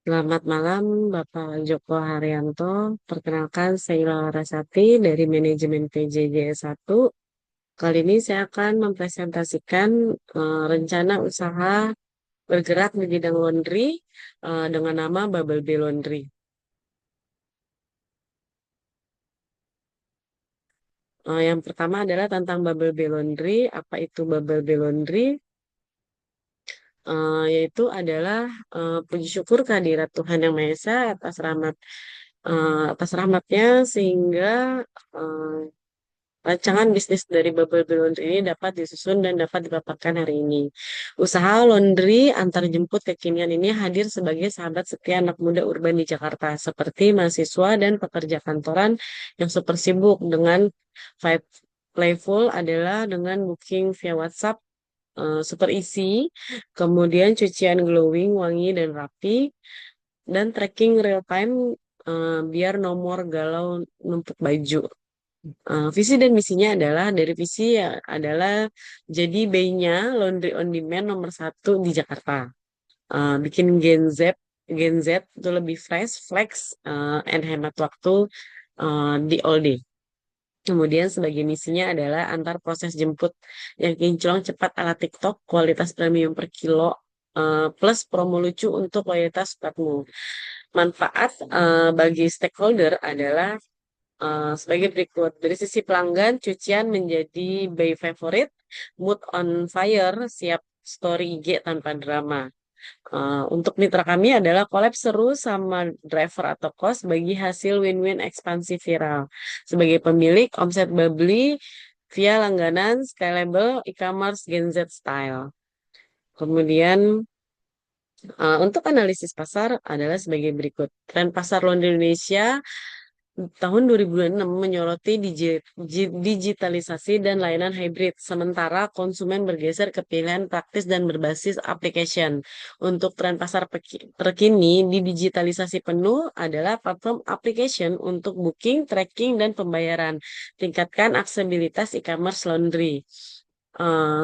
Selamat malam, Bapak Joko Haryanto. Perkenalkan, saya Ila Larasati dari manajemen PJJ1. Kali ini saya akan mempresentasikan rencana usaha bergerak di bidang laundry dengan nama Bubble Bee Laundry. Yang pertama adalah tentang Bubble Bee Laundry. Apa itu Bubble Bee Laundry? Yaitu adalah puji syukur kehadirat Tuhan Yang Maha Esa atas rahmatnya sehingga eh, rancangan bisnis dari Bubble Bee Laundry ini dapat disusun dan dapat dipaparkan hari ini. Usaha laundry antar jemput kekinian ini hadir sebagai sahabat setia anak muda urban di Jakarta, seperti mahasiswa dan pekerja kantoran yang super sibuk dengan vibe playful adalah dengan booking via WhatsApp super easy, kemudian cucian glowing, wangi dan rapi, dan tracking real time biar nomor galau numpuk baju. Visi dan misinya adalah dari visi ya, adalah jadi BI-nya laundry on demand nomor satu di Jakarta. Bikin Gen Z itu lebih fresh, flex, and hemat waktu di all day. Kemudian sebagai misinya adalah antar proses jemput yang kinclong cepat ala TikTok, kualitas premium per kilo, plus promo lucu untuk loyalitas petmu. Manfaat bagi stakeholder adalah sebagai berikut. Dari sisi pelanggan, cucian menjadi by favorite, mood on fire, siap story IG tanpa drama. Untuk mitra kami adalah collab seru sama driver atau cost bagi hasil win-win ekspansi viral. Sebagai pemilik, omset Bubbly via langganan, scalable, e-commerce Gen Z style. Kemudian untuk analisis pasar adalah sebagai berikut. Tren pasar laundry Indonesia tahun 2006 menyoroti digitalisasi dan layanan hybrid, sementara konsumen bergeser ke pilihan praktis dan berbasis application. Untuk tren pasar terkini di digitalisasi penuh adalah platform application untuk booking, tracking, dan pembayaran. Tingkatkan aksesibilitas e-commerce laundry.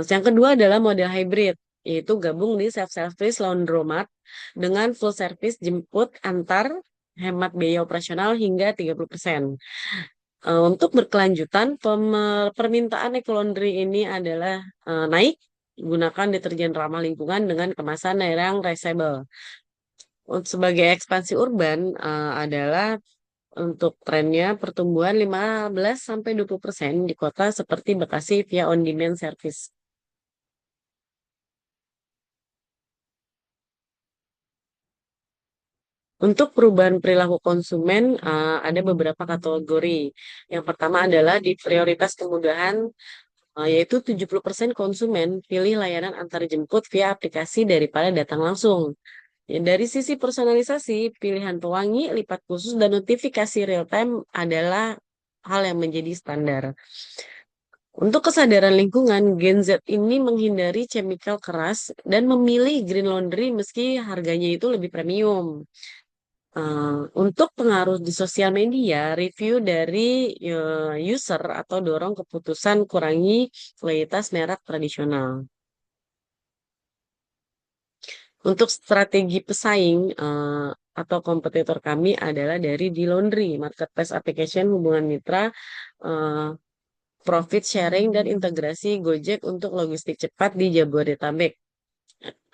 Yang kedua adalah model hybrid, yaitu gabung di self-service laundromat dengan full service jemput antar hemat biaya operasional hingga 30%. Untuk berkelanjutan, permintaan eco-laundry ini adalah naik, gunakan deterjen ramah lingkungan dengan kemasan yang reusable. Sebagai ekspansi urban adalah untuk trennya pertumbuhan 15-20% di kota seperti Bekasi via on-demand service. Untuk perubahan perilaku konsumen, ada beberapa kategori. Yang pertama adalah di prioritas kemudahan, yaitu 70% konsumen pilih layanan antar jemput via aplikasi daripada datang langsung. Ya, dari sisi personalisasi, pilihan pewangi, lipat khusus, dan notifikasi real time adalah hal yang menjadi standar. Untuk kesadaran lingkungan, Gen Z ini menghindari chemical keras dan memilih green laundry meski harganya itu lebih premium. Untuk pengaruh di sosial media, review dari user atau dorong keputusan kurangi kualitas merek tradisional. Untuk strategi pesaing atau kompetitor kami adalah dari di Laundry, marketplace application, hubungan mitra, eh, profit sharing, dan integrasi Gojek untuk logistik cepat di Jabodetabek.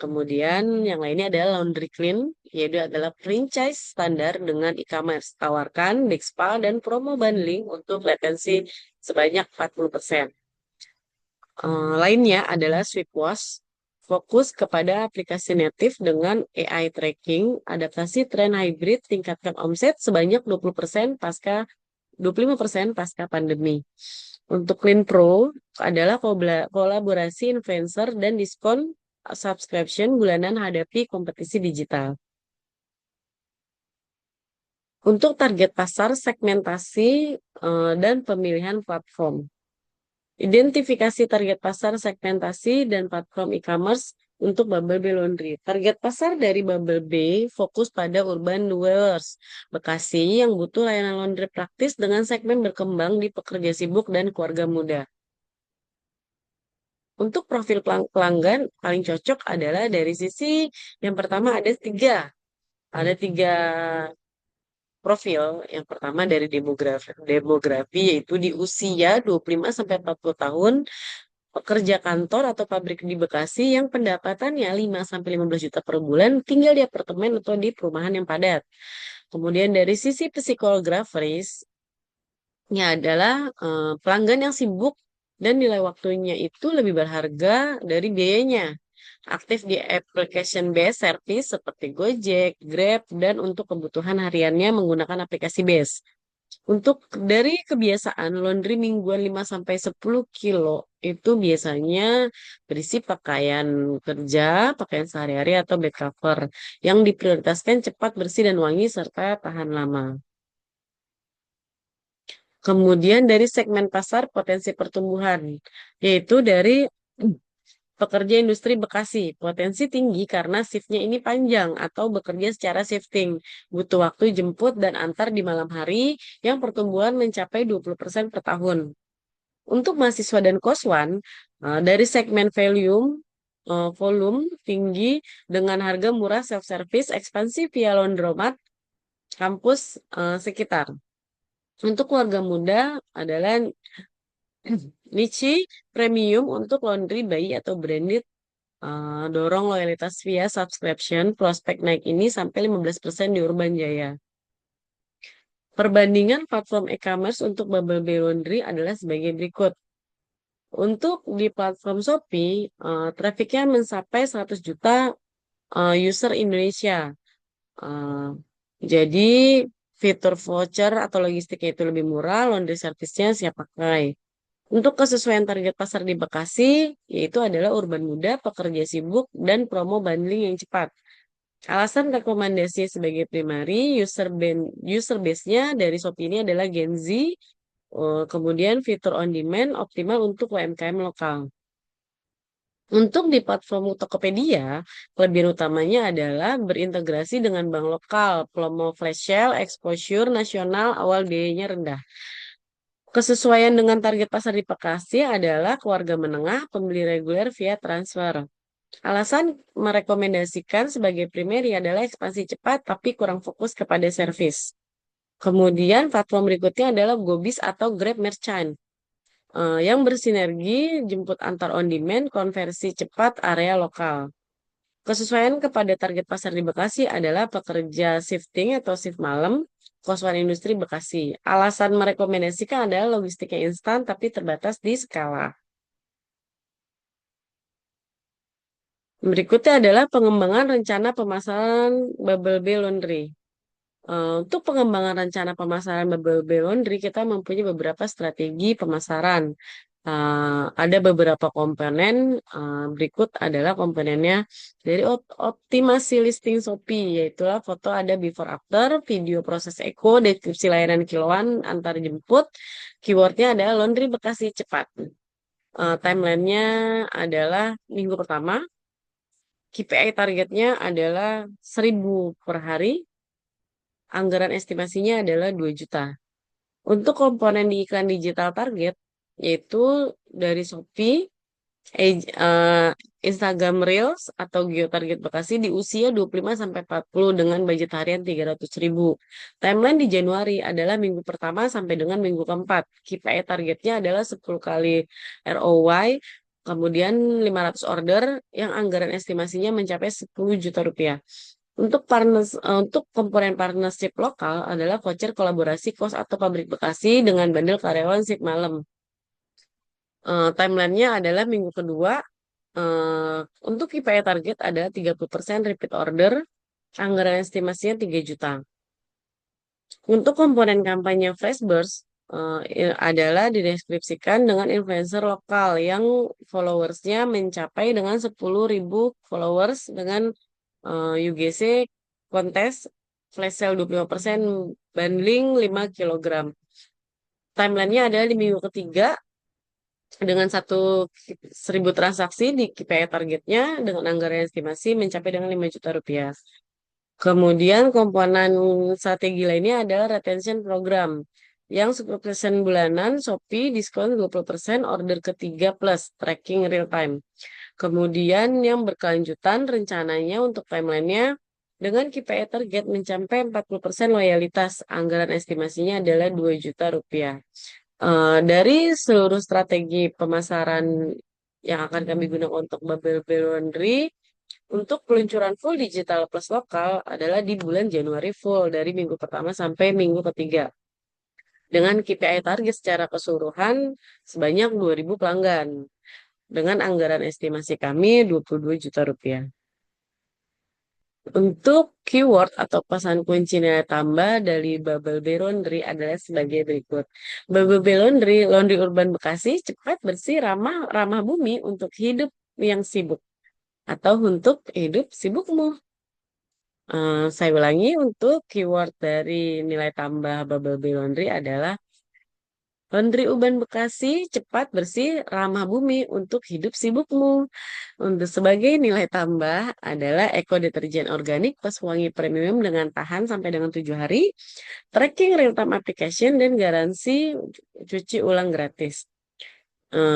Kemudian yang lainnya adalah Laundry Clean, yaitu adalah franchise standar dengan e-commerce. Tawarkan Dexpa dan promo bundling untuk latensi sebanyak 40%. Lainnya adalah Sweetwash, fokus kepada aplikasi native dengan AI tracking, adaptasi tren hybrid, tingkatkan omset sebanyak 25% pasca pandemi. Untuk Clean Pro adalah kolaborasi influencer dan diskon subscription bulanan hadapi kompetisi digital. Untuk target pasar, segmentasi dan pemilihan platform. Identifikasi target pasar, segmentasi, dan platform e-commerce untuk Bubble Bee Laundry. Target pasar dari Bubble Bee fokus pada urban dwellers Bekasi yang butuh layanan laundry praktis dengan segmen berkembang di pekerja sibuk dan keluarga muda. Untuk profil pelanggan paling cocok adalah dari sisi yang pertama ada tiga. Ada tiga profil. Yang pertama dari demografi, demografi yaitu di usia 25 sampai 40 tahun, pekerja kantor atau pabrik di Bekasi yang pendapatannya 5 sampai 15 juta per bulan tinggal di apartemen atau di perumahan yang padat. Kemudian dari sisi psikologis, adalah pelanggan yang sibuk dan nilai waktunya itu lebih berharga dari biayanya. Aktif di application based service seperti Gojek, Grab, dan untuk kebutuhan hariannya menggunakan aplikasi BASE. Untuk dari kebiasaan laundry mingguan 5 sampai 10 kilo itu biasanya berisi pakaian kerja, pakaian sehari-hari atau bed cover yang diprioritaskan cepat bersih dan wangi serta tahan lama. Kemudian dari segmen pasar potensi pertumbuhan, yaitu dari pekerja industri Bekasi. Potensi tinggi karena shiftnya ini panjang atau bekerja secara shifting. Butuh waktu jemput dan antar di malam hari yang pertumbuhan mencapai 20% per tahun. Untuk mahasiswa dan koswan, dari segmen volume tinggi dengan harga murah self-service, ekspansi via laundromat, kampus sekitar. Untuk keluarga muda adalah niche premium untuk laundry bayi atau branded, dorong loyalitas via subscription, prospek naik ini sampai 15% di Urban Jaya. Perbandingan platform e-commerce untuk Bubble Bee Laundry adalah sebagai berikut. Untuk di platform Shopee, trafficnya mencapai 100 juta user Indonesia. Eh, jadi fitur voucher atau logistiknya itu lebih murah, laundry service-nya siap pakai. Untuk kesesuaian target pasar di Bekasi, yaitu adalah urban muda, pekerja sibuk, dan promo bundling yang cepat. Alasan rekomendasi sebagai primary, user base-nya dari Shopee ini adalah Gen Z, kemudian fitur on demand optimal untuk UMKM lokal. Untuk di platform Tokopedia, kelebihan utamanya adalah berintegrasi dengan bank lokal, promo flash sale, exposure nasional, awal biayanya rendah. Kesesuaian dengan target pasar di Bekasi adalah keluarga menengah, pembeli reguler via transfer. Alasan merekomendasikan sebagai primary adalah ekspansi cepat tapi kurang fokus kepada servis. Kemudian platform berikutnya adalah Gobis atau Grab Merchant, yang bersinergi jemput antar on demand, konversi cepat area lokal. Kesesuaian kepada target pasar di Bekasi adalah pekerja shifting atau shift malam, koswan industri Bekasi. Alasan merekomendasikan adalah logistiknya instan tapi terbatas di skala. Berikutnya adalah pengembangan rencana pemasaran Bubble Bee Laundry. Untuk pengembangan rencana pemasaran Bubble Bee Laundry, kita mempunyai beberapa strategi pemasaran. Ada beberapa komponen, berikut adalah komponennya dari optimasi listing Shopee, yaitu foto ada before after, video proses eco, deskripsi layanan kiloan antar jemput, keywordnya adalah laundry Bekasi cepat. Timelinenya adalah minggu pertama, KPI targetnya adalah 1.000 per hari, anggaran estimasinya adalah 2 juta. Untuk komponen di iklan digital target, yaitu dari Shopee, Instagram Reels atau geotarget Bekasi di usia 25-40 dengan budget harian 300.000. Timeline di Januari adalah minggu pertama sampai dengan minggu keempat. KPI targetnya adalah 10 kali ROI, kemudian 500 order yang anggaran estimasinya mencapai 10 juta rupiah. Untuk komponen partnership lokal adalah voucher kolaborasi kos atau pabrik Bekasi dengan bandel karyawan shift malam. Timelinenya adalah minggu kedua. Untuk KPI target adalah 30% repeat order, anggaran estimasinya 3 juta. Untuk komponen kampanye Fresh Burst, adalah dideskripsikan dengan influencer lokal yang followersnya mencapai dengan 10.000 followers dengan UGC kontes flash sale 25% bundling 5 kilogram. Timelinenya adalah di minggu ketiga dengan 1.000 transaksi di KPI targetnya dengan anggaran estimasi mencapai dengan 5 juta rupiah. Kemudian komponen strategi lainnya adalah retention program yang 10% bulanan, Shopee diskon 20%, order ketiga plus tracking real time. Kemudian yang berkelanjutan rencananya untuk timelinenya Dengan KPI target mencapai 40% loyalitas, anggaran estimasinya adalah 2 juta rupiah. Dari seluruh strategi pemasaran yang akan kami gunakan untuk Bubble Bee Laundry, untuk peluncuran full digital plus lokal adalah di bulan Januari full dari minggu pertama sampai minggu ketiga. Dengan KPI target secara keseluruhan sebanyak 2.000 pelanggan. Dengan anggaran estimasi kami 22 juta rupiah. Untuk keyword atau pesan kunci nilai tambah dari Bubble Bee Laundry adalah sebagai berikut. Bubble Bee Laundry, laundry urban Bekasi, cepat, bersih, ramah, ramah bumi untuk hidup yang sibuk. Atau untuk hidup sibukmu. Saya ulangi, untuk keyword dari nilai tambah Bubble Bee Laundry adalah laundry Uban Bekasi, cepat, bersih, ramah bumi untuk hidup sibukmu. Untuk sebagai nilai tambah adalah Eco Deterjen Organik plus wangi premium dengan tahan sampai dengan 7 hari, tracking real-time application, dan garansi cuci ulang gratis.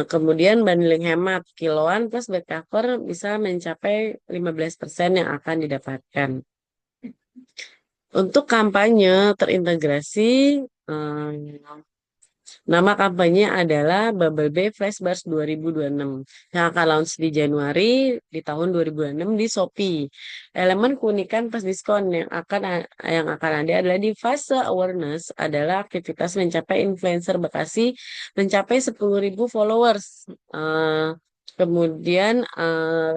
Kemudian bundling hemat kiloan plus bed cover bisa mencapai 15% yang akan didapatkan. Untuk kampanye terintegrasi, eh, nama kampanye adalah Bubble Bee Flash Bars 2026 yang akan launch di Januari di tahun 2026 di Shopee. Elemen keunikan pas diskon yang akan ada adalah di fase awareness adalah aktivitas mencapai influencer Bekasi mencapai 10.000 followers. Kemudian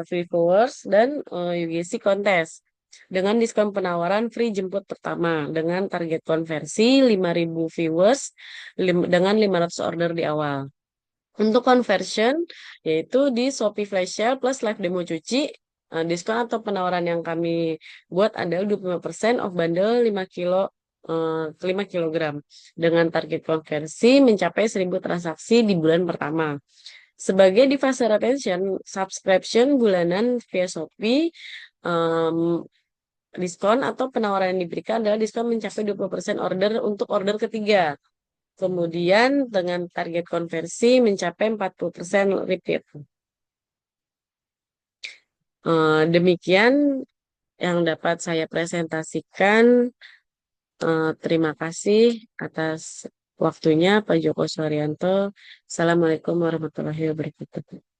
free followers dan UGC kontes dengan diskon penawaran free jemput pertama dengan target konversi 5.000 viewers dengan 500 order di awal. Untuk conversion yaitu di Shopee Flash Sale plus live demo cuci, diskon atau penawaran yang kami buat adalah 25% off bundle 5 kilogram dengan target konversi mencapai 1.000 transaksi di bulan pertama. Sebagai di fase retention, subscription bulanan via Shopee, diskon atau penawaran yang diberikan adalah diskon mencapai 20% order untuk order ketiga. Kemudian dengan target konversi mencapai 40% repeat. Demikian yang dapat saya presentasikan. Terima kasih atas waktunya Pak Joko Suharyanto. Assalamualaikum warahmatullahi wabarakatuh.